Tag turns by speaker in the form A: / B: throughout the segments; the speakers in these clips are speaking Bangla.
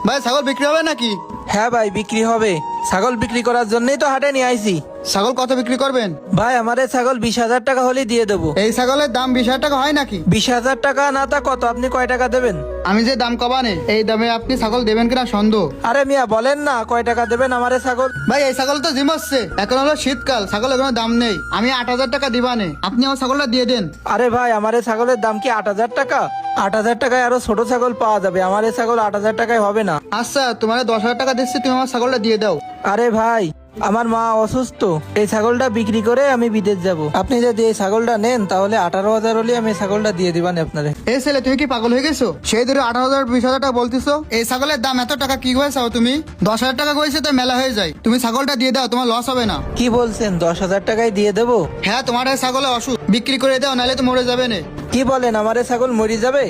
A: ভাই ছাগল বিক্রি হবে নাকি?
B: হ্যাঁ ভাই বিক্রি হবে। ছাগল বিক্রি করার জন্যই তো হাটে নিয়ে আইছি।
A: ছাগল কত বিক্রি করবেন?
B: ভাই আমার এই ছাগল 20,000 টাকা হলেই দিয়ে দেবো।
A: এই ছাগলের দাম 20,000 টাকা হয় নাকি?
B: 20,000 টাকা না তা কত, আপনি কয় টাকা দেবেন?
A: আমি যে দাম কবানে এই দামে আপনি ছাগল দেবেন কিনা সন্দেহ।
B: আরে মিয়া বলেন না কয় টাকা দেবেন আমার এই ছাগল।
A: ভাই এই ছাগল তো জিমচ্ছে, এখন হলো শীতকাল, ছাগল কোনো দাম নেই। আমি 8,000 টাকা দিবানে, আপনি আমার ছাগলটা দিয়ে দেন।
B: আরে ভাই আমার এই ছাগলের দাম কি 8,000 টাকা? 8,000 টাকায় আরো ছোট ছাগল পাওয়া যাবে, আমার এই ছাগল 8,000 টাকায় হবে না।
A: আচ্ছা তোমার 10,000 টাকা দিচ্ছি, তুমি আমার ছাগলটা দিয়ে দাও।
B: আরে ভাই আমার মা অসুস্থ, এই ছাগলটা বিক্রি করে আমি বিদেশ যাব। আপনি যদি এই ছাগলটা নেন তাহলে 18,000 হলে আমি এই ছাগলটা দিয়ে দিবান আপনারে।
A: এই ছেলে তুমি কি পাগল হয়ে গেছো? সেই ধরে 18,000 20,000 টাকা বলতেছো। এই ছাগলের দাম এত টাকা কি হয়েছে তুমি? 10,000 টাকা কইছে তো মেলা হয়ে যায়, তুমি ছাগলটা দিয়ে দাও, তোমার লস হবে না।
B: কি বলছেন 10,000 টাকায় দিয়ে দেবো?
A: হ্যাঁ তোমার এই ছাগলে অসুখ, বিক্রি করে দাও নাহলে তো মরে যাবে না।
B: কি বলেন আমার এই ছাগল মরে যাবে?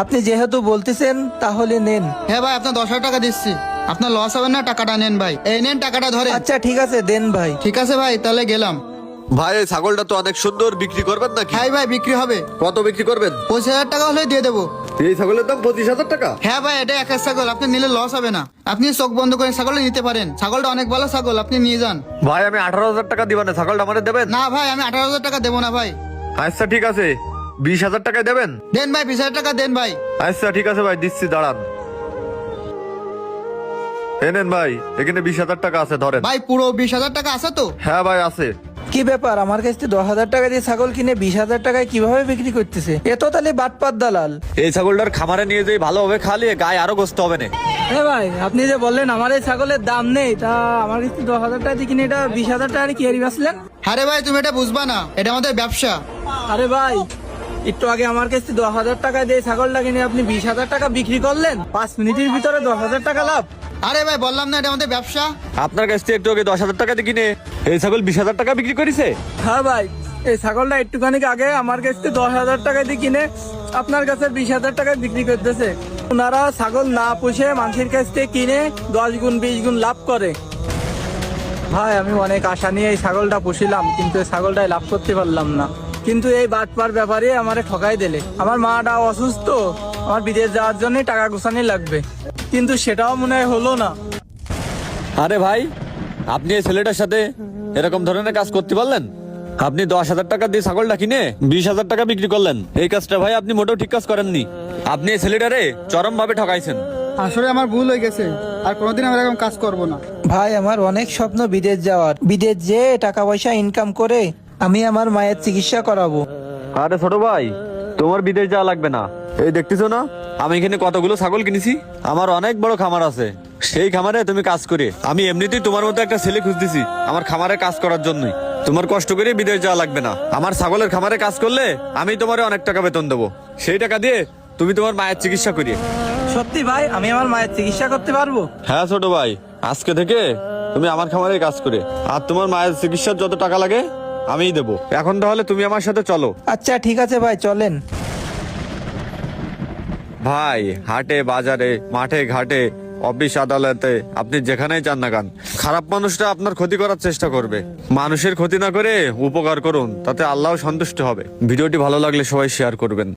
B: আপনি যেহেতু বলতেছেন তাহলে নেন।
A: হ্যাঁ ভাই আপনার 10,000 টাকা দিচ্ছি, আপনার লস হবে না, টাকাটা নেন ভাই। এই নেন টাকাটা ধরে।
B: আচ্ছা ঠিক আছে দেন ভাই।
A: ঠিক আছে ভাই তাহলে গেলাম।
C: ভাই এই ছাগলটা তো অনেক সুন্দর, বিক্রি করবেন নাকি?
A: হ্যাঁ ভাই বিক্রি হবে।
C: কত বিক্রি করবেন?
A: 25,000 টাকা হলে দিয়ে দেবো।
C: এই ছাগলের দাম 25,000 টাকা?
A: হ্যাঁ ভাই এটা একের ছাগল, আপনি নিলে লস হবে না, আপনি চোখ বন্ধ করে ছাগলটা নিতে পারেন। ছাগলটা অনেক ভালো ছাগল, আপনি নিয়ে যান।
C: ভাই আমি 18,000 টাকা দিবা না, ছাগলটা আমাদের দেবেন?
A: না ভাই আমি 18,000 টাকা দেবো না ভাই।
C: আচ্ছা ঠিক আছে, 20,000 টাকায় দেবেন?
A: দেন ভাই 20,000 টাকা দেন ভাই।
C: আচ্ছা ঠিক আছে ভাই, দিচ্ছি, দাঁড়ান। এই নেন ভাই, এখানে 20,000 টাকা আছে, ধরেন।
A: ভাই পুরো 20,000 টাকা আছে তো?
C: হ্যাঁ ভাই আছে।
B: কি ব্যাপার, আমার কাছে 10,000 টাকা দিয়ে ছাগল কিনে 20,000 টাকায় কিভাবে বিক্রি করতেছে? এ তো তাহলে বাটপাত দালাল।
C: এই ছাগলটার খামারে নিয়ে যাই, ভালোভাবে খালিয়ে গায়ে আরো গোস্ত হবে না।
B: এ ভাই আপনি যে বললেন আমার এই ছাগলের দাম নেই, তা আমার কাছে 10,000 টাকা দিয়ে কিনে এটা 20,000 টাকা কি হারি বাঁচলেন?
A: আরে ভাই তুমি এটা বুঝবা না, এটা আমাদের ব্যবসা।
B: আরে ভাই একটু আগে আমার কাছে 10,000 টাকা দিয়ে ছাগলটা কিনে আপনি 20,000 টাকা বিক্রি করলেন, 5 মিনিটের ভিতরে 10,000 টাকা লাভ।
A: আরে ভাই বললাম না এটা আমাদের ব্যবসা।
C: আপনার কাছ থেকে একটু আগে 10,000 টাকা দিয়ে কিনে এই ছাগল 20,000 টাকা বিক্রি করেছে।
B: হ্যাঁ ভাই এই ছাগলটা একটুখানি আগে আমার কাছে 10,000 টাকা দিয়ে কিনে আপনার কাছে 20,000 টাকায় বিক্রি করতেছে। ওনারা ছাগল না পুষে মানুষের কাছ থেকে কিনে 10 গুণ 20 গুণ লাভ করে। ভাই আমি অনেক আশা নিয়ে এই ছাগলটা পুষিলাম, কিন্তু এই ছাগলটাই লাভ করতে পারলাম না। কিন্তু এই বাটপার ব্যাপারে আমারে ঠকাই দিলে। আমার মাটা অসুস্থ, আমার বিদেশ যাওয়ার জন্য টাকা গোছানি লাগবে, কিন্তু সেটাও মনে হয় হলো না।
C: আরে ভাই, আপনি এই ছেলেটার সাথে এরকম ধরনের কাজ করতে পারলেন? আপনি 10,000 টাকা দিয়ে ছাগলটা কিনে 20,000 টাকা বিক্রি করলেন। এই কাজটা ভাই আপনি মোটেও ঠিক কাজ করেননি। আপনি এই ছেলেটারে চরম ভাবে ঠকাইছেন।
A: আসলে আমার ভুল হয়ে গেছে, আর কোনোদিন আমি এরকম কাজ করব না।
B: ভাই আমার অনেক স্বপ্ন বিদেশ যাওয়ার, বিদেশ যেয়ে টাকা পয়সা ইনকাম করে আমি আমার মায়ের চিকিৎসা করাবো।
C: আরে ছোট ভাই, তোমার বিদেশ যাওয়া লাগবে না। এই দেখতেছো না আমি এখানে কতগুলো ছাগল কিনেছি, আমার অনেক বড় খামার আছে। সেই খামারে তুমি কাজ করে আমি এমনিতেই তোমার মতো একটা ছেলে খুঁজতেছি আমার খামারে কাজ করার জন্যই। তোমার কষ্ট করে বিদেশ যাওয়া লাগবে না। আমার ছাগলের খামারে কাজ করলে আমি তোমারে অনেক টাকা বেতন দেবো, সেই টাকা দিয়ে তুমি তোমার মায়ের চিকিৎসা করিয়ে।
B: সত্যি ভাই আমি আমার মায়ের চিকিৎসা করতে পারবো?
C: হ্যাঁ ছোট ভাই, আজকে থেকে তুমি আমার খামারে কাজ করে, আর তোমার মায়ের চিকিৎসার যত টাকা লাগে আমিই দেবো। এখন তাহলে তুমি আমার সাথে চলো।
B: আচ্ছা ঠিক আছে ভাই চলেন।
C: ভাই হাটে বাজারে মাঠে ঘাটে অফিস আদালতে আপনি যেখানেই যান না কেন, খারাপ মানুষটা আপনার ক্ষতি করার চেষ্টা করবে। মানুষের ক্ষতি না করে উপকার করুন, তাতে আল্লাহ সন্তুষ্ট হবে। ভিডিওটি ভালো লাগলে সবাই শেয়ার করবেন।